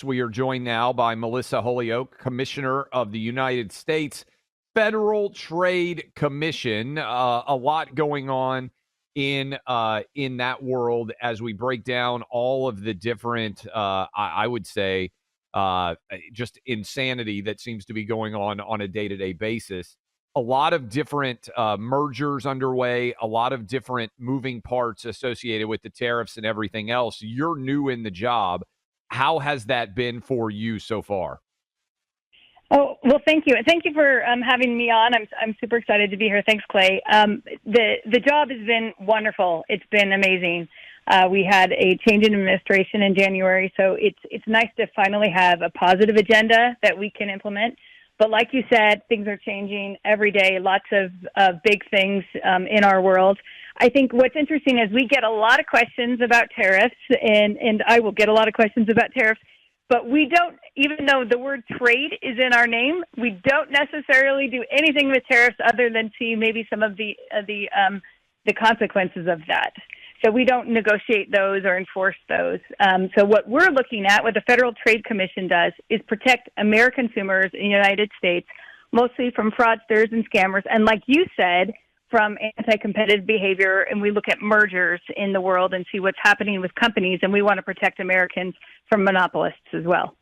We are joined now by Melissa Holyoak, Commissioner of the United States Federal Trade Commission. A lot going on in that world as we break down all of the different, I would say, just insanity that seems to be going on a day-to-day basis. A lot of different mergers underway, a lot of different moving parts associated with the tariffs and everything else. You're new in the job. How has that been for you so far? Oh, well, thank you. And thank you for having me on. I'm super excited to be here. Thanks, Clay. The job has been wonderful. It's been amazing. We had a change in administration in January, so it's nice to finally have a positive agenda that we can implement. But like you said, things are changing every day, lots of big things in our world. I think what's interesting is we get a lot of questions about tariffs, and I will get a lot of questions about tariffs, but we don't, even though the word trade is in our name, we don't necessarily do anything with tariffs other than see maybe some of the consequences of that. So we don't negotiate those or enforce those. So what we're looking at, what the Federal Trade Commission does, is protect American consumers in the United States, mostly from fraudsters and scammers, and like you said, from anti-competitive behavior, and we look at mergers in the world and see what's happening with companies, and we want to protect Americans from monopolists as well.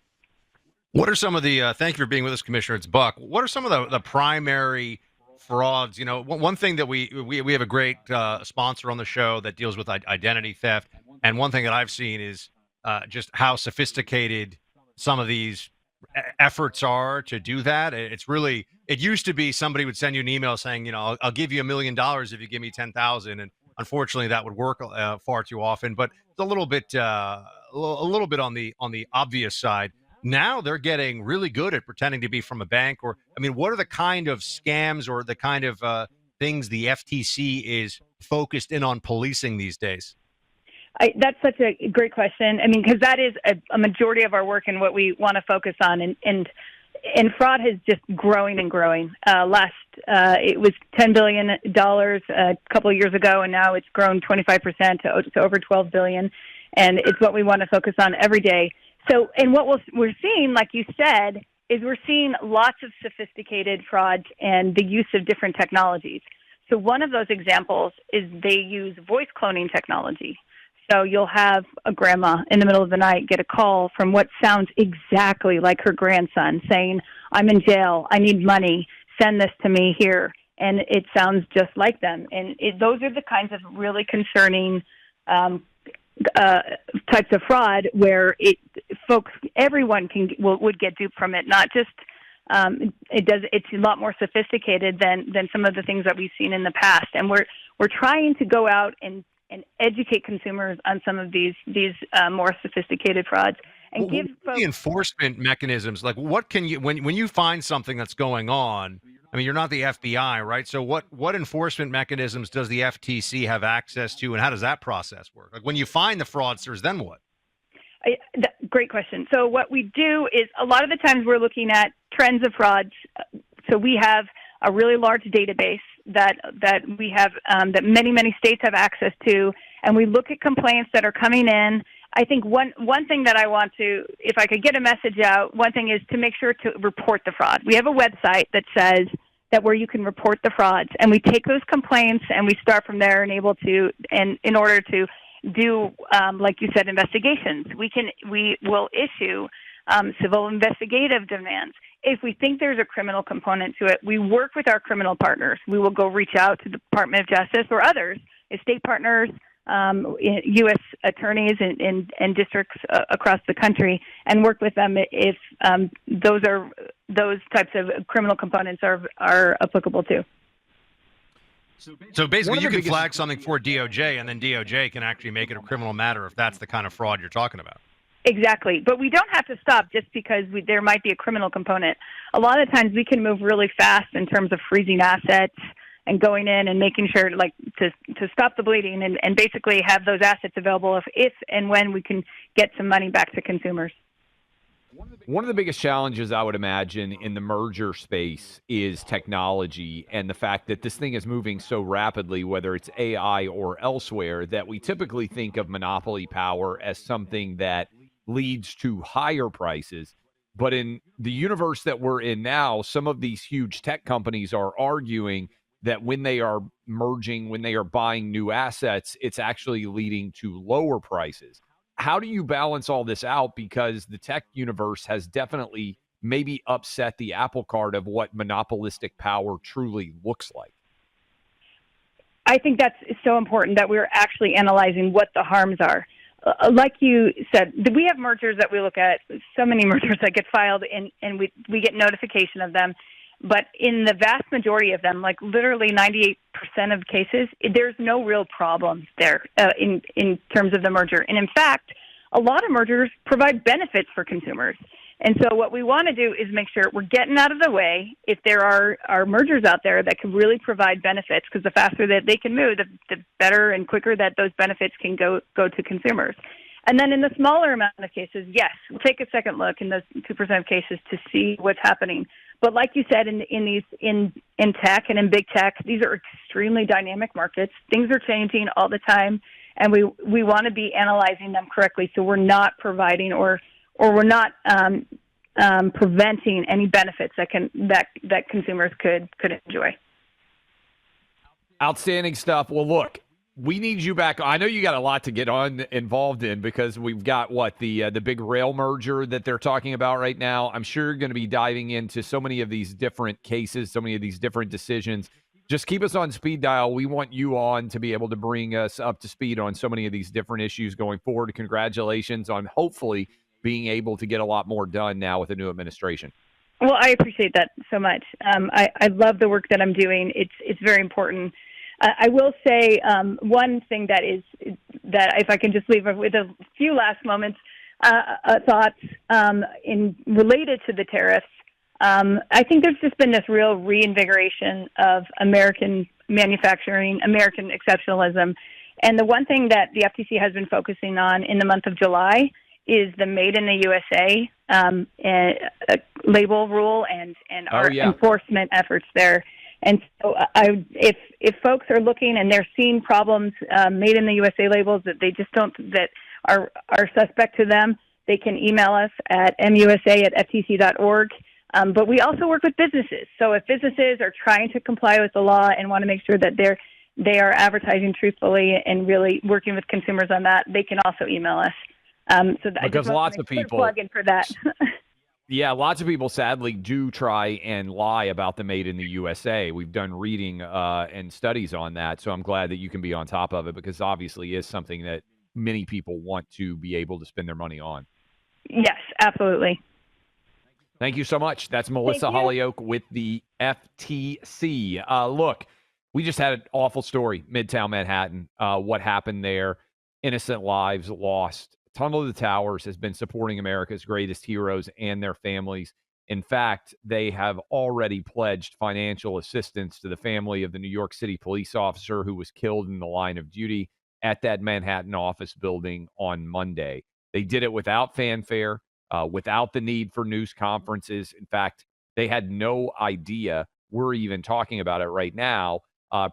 What are some of the, thank you for being with us, Commissioner, it's Buck. What are some of the primary frauds? You know, one thing that we have a great sponsor on the show that deals with identity theft, and one thing that I've seen is just how sophisticated some of these efforts are to do that. It's really, it used to be somebody would send you an email saying, you know, I'll give you $1 million if you give me 10,000, and unfortunately that would work far too often. But it's a little bit on the obvious side. Now they're getting really good at pretending to be from a bank. Or, I mean, what are the kind of scams or the kind of things the FTC is focused in on policing these days? That's such a great question. I mean, because that is a majority of our work and what we want to focus on. And fraud has just growing and growing. It was $10 billion a couple of years ago, and now it's grown 25% to over $12 billion. And it's what we want to focus on every day. So, and what we're seeing, like you said, is we're seeing lots of sophisticated frauds and the use of different technologies. So one of those examples is they use voice cloning technology. So you'll have a grandma in the middle of the night get a call from what sounds exactly like her grandson saying, I'm in jail, I need money, send this to me here. And it sounds just like them. And those are the kinds of really concerning types of fraud where everyone would get duped from it, not just it's a lot more sophisticated than some of the things that we've seen in the past. And we're trying to go out and educate consumers on some of these more sophisticated frauds and give folks the enforcement mechanisms. Like, what can you when you find something that's going on? I mean, you're not the FBI, right? So what enforcement mechanisms does the FTC have access to, and how does that process work? Like, when you find the fraudsters, then what? Great question. So what we do is a lot of the times we're looking at trends of frauds. So we have a really large database that we have that many states have access to, and we look at complaints that are coming in. I think one thing that I want to, if I could get a message out, one thing is to make sure to report the fraud. We have a website that says that where you can report the frauds, and we take those complaints and we start from there and in order to do, like you said, investigations. We will issue civil investigative demands. If we think there's a criminal component to it, we work with our criminal partners. We will go reach out to the Department of Justice or others, state partners, U.S. attorneys and districts across the country, and work with them if those types of criminal components are applicable too. So basically, you can flag something for DOJ, and then DOJ can actually make it a criminal matter if that's the kind of fraud you're talking about. Exactly. But we don't have to stop just because there might be a criminal component. A lot of times we can move really fast in terms of freezing assets and going in and making sure to stop the bleeding and basically have those assets available if and when we can get some money back to consumers. One of the biggest challenges I would imagine in the merger space is technology and the fact that this thing is moving so rapidly, whether it's AI or elsewhere, that we typically think of monopoly power as something that leads to higher prices. But in the universe that we're in now, some of these huge tech companies are arguing that when they are merging, when they are buying new assets, it's actually leading to lower prices. How do you balance all this out? Because the tech universe has definitely maybe upset the apple cart of what monopolistic power truly looks like. I think that's so important that we're actually analyzing what the harms are. Like you said, we have mergers that we look at, so many mergers that get filed, and we get notification of them. But in the vast majority of them, like literally 98% of cases, there's no real problems there in terms of the merger. And in fact, a lot of mergers provide benefits for consumers. And so what we want to do is make sure we're getting out of the way if there are mergers out there that can really provide benefits, because the faster that they can move, the better and quicker that those benefits can go to consumers. And then in the smaller amount of cases, yes, we'll take a second look in those 2% of cases to see what's happening. But like you said, in tech and in big tech, these are extremely dynamic markets. Things are changing all the time, and we want to be analyzing them correctly so we're not providing or we're not preventing any benefits that consumers could enjoy. Outstanding stuff. Well, look, we need you back. I know you got a lot to get involved in, because we've got the big rail merger that they're talking about right now. I'm sure you're going to be diving into so many of these different cases, so many of these different decisions. Just keep us on speed dial. We want you on to be able to bring us up to speed on so many of these different issues going forward. Congratulations on hopefully being able to get a lot more done now with the new administration. Well, I appreciate that so much. I love the work that I'm doing. It's very important. I will say one thing that if I can just leave with a few last moments thoughts related to the tariffs. I think there's just been this real reinvigoration of American manufacturing, American exceptionalism, and the one thing that the FTC has been focusing on in the month of July is the Made in the USA label rule and our enforcement efforts there. And so if folks are looking and they're seeing problems, Made in the USA labels that they just that are suspect to them, they can email us at musa@ftc.org. But we also work with businesses. So if businesses are trying to comply with the law and want to make sure that they are advertising truthfully and really working with consumers on that, they can also email us. Because lots of people plug in for that. Yeah, lots of people sadly do try and lie about the Made in the USA. We've done reading and studies on that, so I'm glad that you can be on top of it, because obviously is something that many people want to be able to spend their money on. Yes, absolutely. Thank you so much. That's Melissa Holyoak with the FTC. Look, we just had an awful story, Midtown Manhattan. What happened there? Innocent lives lost. Tunnel to the Towers has been supporting America's greatest heroes and their families. In fact, they have already pledged financial assistance to the family of the New York City police officer who was killed in the line of duty at that Manhattan office building on Monday. They did it without fanfare, without the need for news conferences. In fact, they had no idea we're even talking about it right now.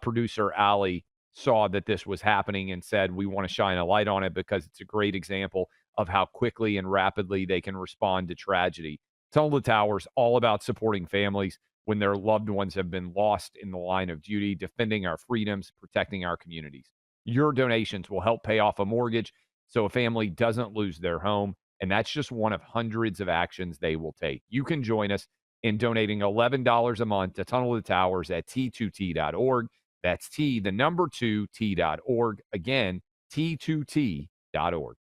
Producer Ali saw that this was happening and said, we want to shine a light on it because it's a great example of how quickly and rapidly they can respond to tragedy. Tunnel to Towers, all about supporting families when their loved ones have been lost in the line of duty, defending our freedoms, protecting our communities. Your donations will help pay off a mortgage so a family doesn't lose their home, and that's just one of hundreds of actions they will take. You can join us in donating $11 a month to Tunnel to Towers at T2T.org. That's T2T.org. Again, T2T.org.